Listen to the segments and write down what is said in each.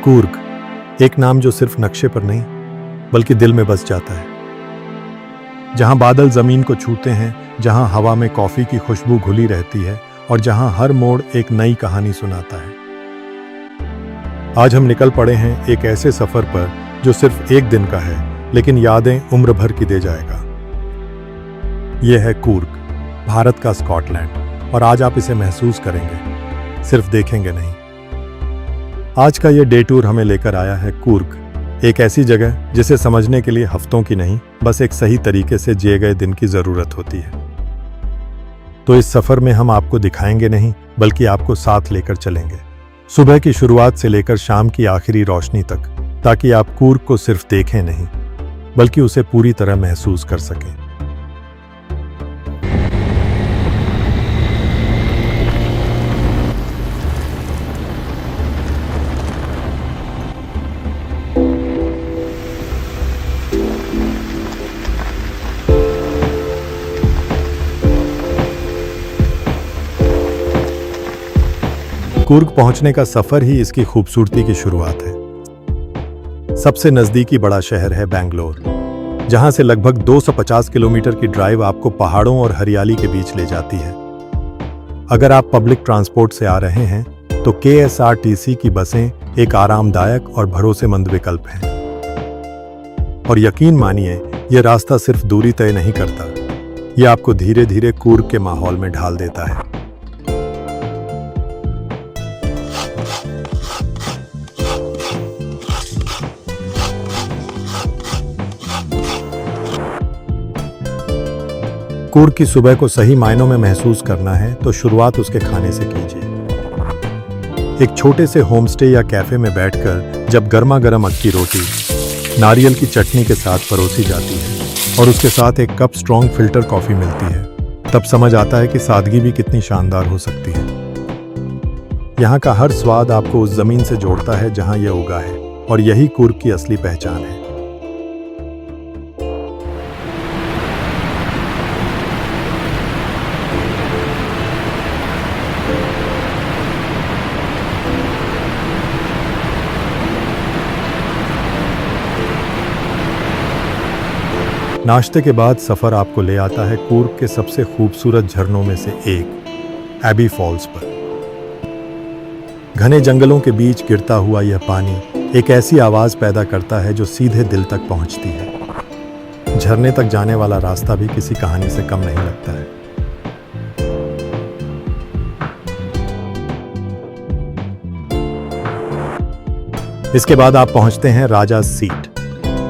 कूर्ग, एक नाम जो सिर्फ नक्शे पर नहीं बल्कि दिल में बस जाता है। जहां बादल जमीन को छूते हैं, जहां हवा में कॉफी की खुशबू घुली रहती है और जहां हर मोड़ एक नई कहानी सुनाता है। आज हम निकल पड़े हैं एक ऐसे सफर पर जो सिर्फ एक दिन का है, लेकिन यादें उम्र भर की दे जाएगा। यह है कूर्ग, भारत का स्कॉटलैंड, और आज आप इसे महसूस करेंगे, सिर्फ देखेंगे नहीं। आज का यह डे टूर हमें लेकर आया है कूर्ग, एक ऐसी जगह जिसे समझने के लिए हफ्तों की नहीं, बस एक सही तरीके से जिए गए दिन की जरूरत होती है। तो इस सफर में हम आपको दिखाएंगे नहीं, बल्कि आपको साथ लेकर चलेंगे, सुबह की शुरुआत से लेकर शाम की आखिरी रोशनी तक, ताकि आप कूर्ग को सिर्फ देखें नहीं, बल्कि उसे पूरी तरह महसूस कर सकें। कूर्ग पहुंचने का सफर ही इसकी खूबसूरती की शुरुआत है। सबसे नजदीकी बड़ा शहर है बेंगलोर, जहां से लगभग 250 किलोमीटर की ड्राइव आपको पहाड़ों और हरियाली के बीच ले जाती है। अगर आप पब्लिक ट्रांसपोर्ट से आ रहे हैं तो KSRTC की बसें एक आरामदायक और भरोसेमंद विकल्प हैं। और यकीन मानिए, यह रास्ता सिर्फ दूरी तय नहीं करता, यह आपको धीरे धीरे कूर्ग के माहौल में ढाल देता है। कूर्ग की सुबह को सही मायनों में महसूस करना है तो शुरुआत उसके खाने से कीजिए। एक छोटे से होमस्टे या कैफे में बैठकर जब गर्मा गर्म अक्की रोटी नारियल की चटनी के साथ परोसी जाती है और उसके साथ एक कप स्ट्रॉन्ग फिल्टर कॉफी मिलती है, तब समझ आता है कि सादगी भी कितनी शानदार हो सकती है। यहाँ का हर स्वाद आपको उस जमीन से जोड़ता है जहाँ यह उगा है, और यही कूर्ग की असली पहचान है। नाश्ते के बाद सफर आपको ले आता है कूर्ग के सबसे खूबसूरत झरनों में से एक, एबी फॉल्स पर। घने जंगलों के बीच गिरता हुआ यह पानी एक ऐसी आवाज पैदा करता है जो सीधे दिल तक पहुंचती है। झरने तक जाने वाला रास्ता भी किसी कहानी से कम नहीं लगता है। इसके बाद आप पहुंचते हैं राजा सीट,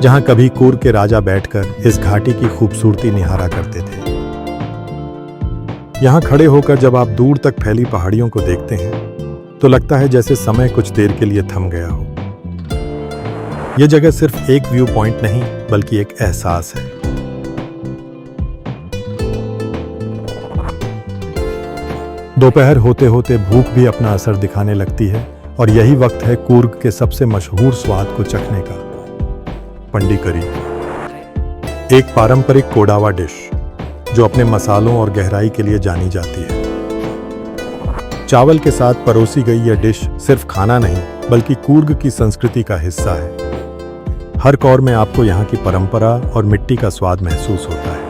जहां कभी कूर्ग के राजा बैठकर इस घाटी की खूबसूरती निहारा करते थे। यहां खड़े होकर जब आप दूर तक फैली पहाड़ियों को देखते हैं तो लगता है जैसे समय कुछ देर के लिए थम गया हो। यह जगह सिर्फ एक व्यू पॉइंट नहीं, बल्कि एक एहसास है। दोपहर होते होते भूख भी अपना असर दिखाने लगती है, और यही वक्त है कूर्ग के सबसे मशहूर स्वाद को चखने का, पंडी करी, एक पारंपरिक कोडावा डिश जो अपने मसालों और गहराई के लिए जानी जाती है। चावल के साथ परोसी गई यह डिश सिर्फ खाना नहीं, बल्कि कूर्ग की संस्कृति का हिस्सा है। हर कौर में आपको यहाँ की परंपरा और मिट्टी का स्वाद महसूस होता है।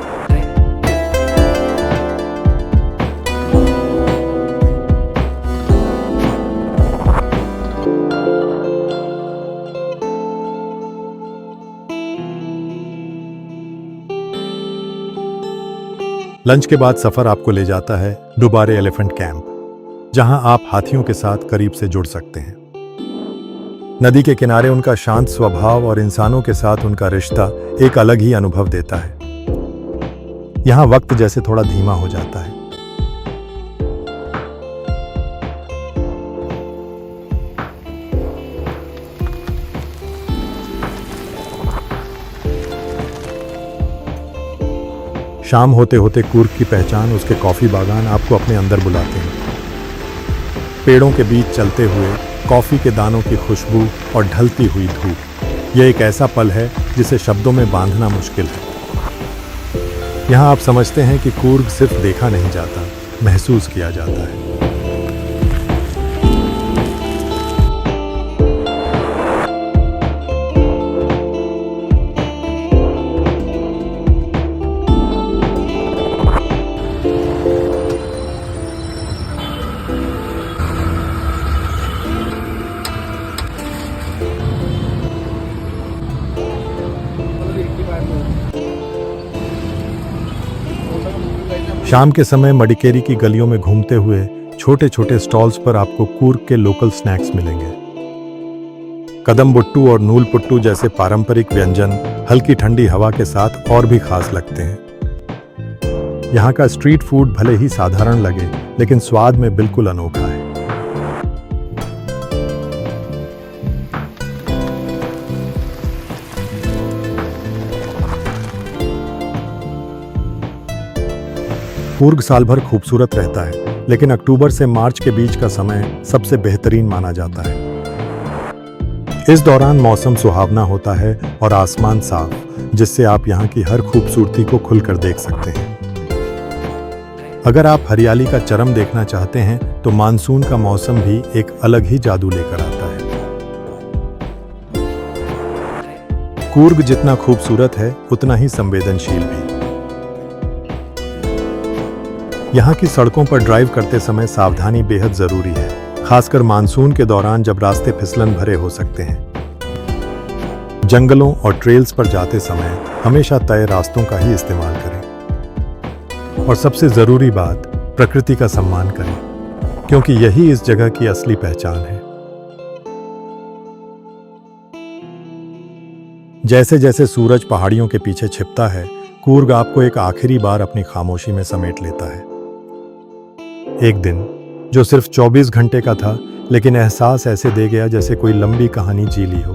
लंच के बाद सफर आपको ले जाता है डुबारे एलिफेंट कैंप, जहां आप हाथियों के साथ करीब से जुड़ सकते हैं। नदी के किनारे उनका शांत स्वभाव और इंसानों के साथ उनका रिश्ता एक अलग ही अनुभव देता है। यहां वक्त जैसे थोड़ा धीमा हो जाता है। शाम होते होते कूर्ग की पहचान उसके कॉफी बागान आपको अपने अंदर बुलाते हैं। पेड़ों के बीच चलते हुए कॉफी के दानों की खुशबू और ढलती हुई धूप, यह एक ऐसा पल है जिसे शब्दों में बांधना मुश्किल है। यहाँ आप समझते हैं कि कूर्ग सिर्फ देखा नहीं जाता, महसूस किया जाता है। शाम के समय मडिकेरी की गलियों में घूमते हुए छोटे छोटे स्टॉल्स पर आपको कूर्ग के लोकल स्नैक्स मिलेंगे। कदम बुट्टू और नूल पुट्टू जैसे पारंपरिक व्यंजन हल्की ठंडी हवा के साथ और भी खास लगते हैं। यहाँ का स्ट्रीट फूड भले ही साधारण लगे, लेकिन स्वाद में बिल्कुल अनोखा है। कूर्ग साल भर खूबसूरत रहता है, लेकिन अक्टूबर से मार्च के बीच का समय सबसे बेहतरीन माना जाता है। इस दौरान मौसम सुहावना होता है और आसमान साफ, जिससे आप यहाँ की हर खूबसूरती को खुलकर देख सकते हैं। अगर आप हरियाली का चरम देखना चाहते हैं तो मानसून का मौसम भी एक अलग ही जादू लेकर आता है। कूर्ग जितना खूबसूरत है उतना ही संवेदनशील भी। यहाँ की सड़कों पर ड्राइव करते समय सावधानी बेहद जरूरी है, खासकर मानसून के दौरान जब रास्ते फिसलन भरे हो सकते हैं। जंगलों और ट्रेल्स पर जाते समय हमेशा तय रास्तों का ही इस्तेमाल करें। और सबसे जरूरी बात, प्रकृति का सम्मान करें, क्योंकि यही इस जगह की असली पहचान है। जैसे जैसे सूरज पहाड़ियों के पीछे छिपता है, कूर्ग आपको एक आखिरी बार अपनी खामोशी में समेट लेता है। एक दिन जो सिर्फ 24 घंटे का था, लेकिन एहसास ऐसे दे गया जैसे कोई लंबी कहानी जी ली हो।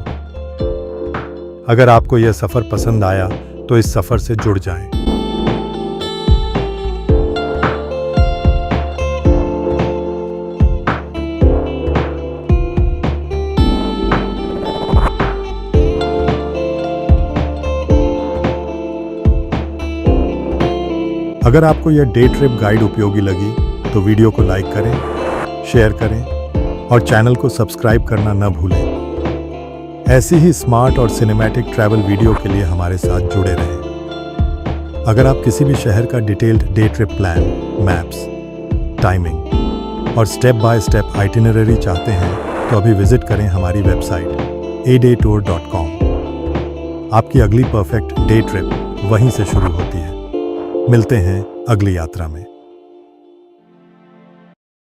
अगर आपको यह सफर पसंद आया तो इस सफर से जुड़ जाएं। अगर आपको यह डे ट्रिप गाइड उपयोगी लगी तो वीडियो को लाइक करें, शेयर करें और चैनल को सब्सक्राइब करना न भूलें। ऐसी ही स्मार्ट और सिनेमैटिक ट्रैवल वीडियो के लिए हमारे साथ जुड़े रहें। अगर आप किसी भी शहर का detailed day trip plan, maps, timing और स्टेप बाय स्टेप आइटिनरी चाहते हैं तो अभी विजिट करें हमारी वेबसाइट adaytour.com। आपकी अगली परफेक्ट डे ट्रिप वहीं से शुरू होती है। मिलते हैं अगली यात्रा में।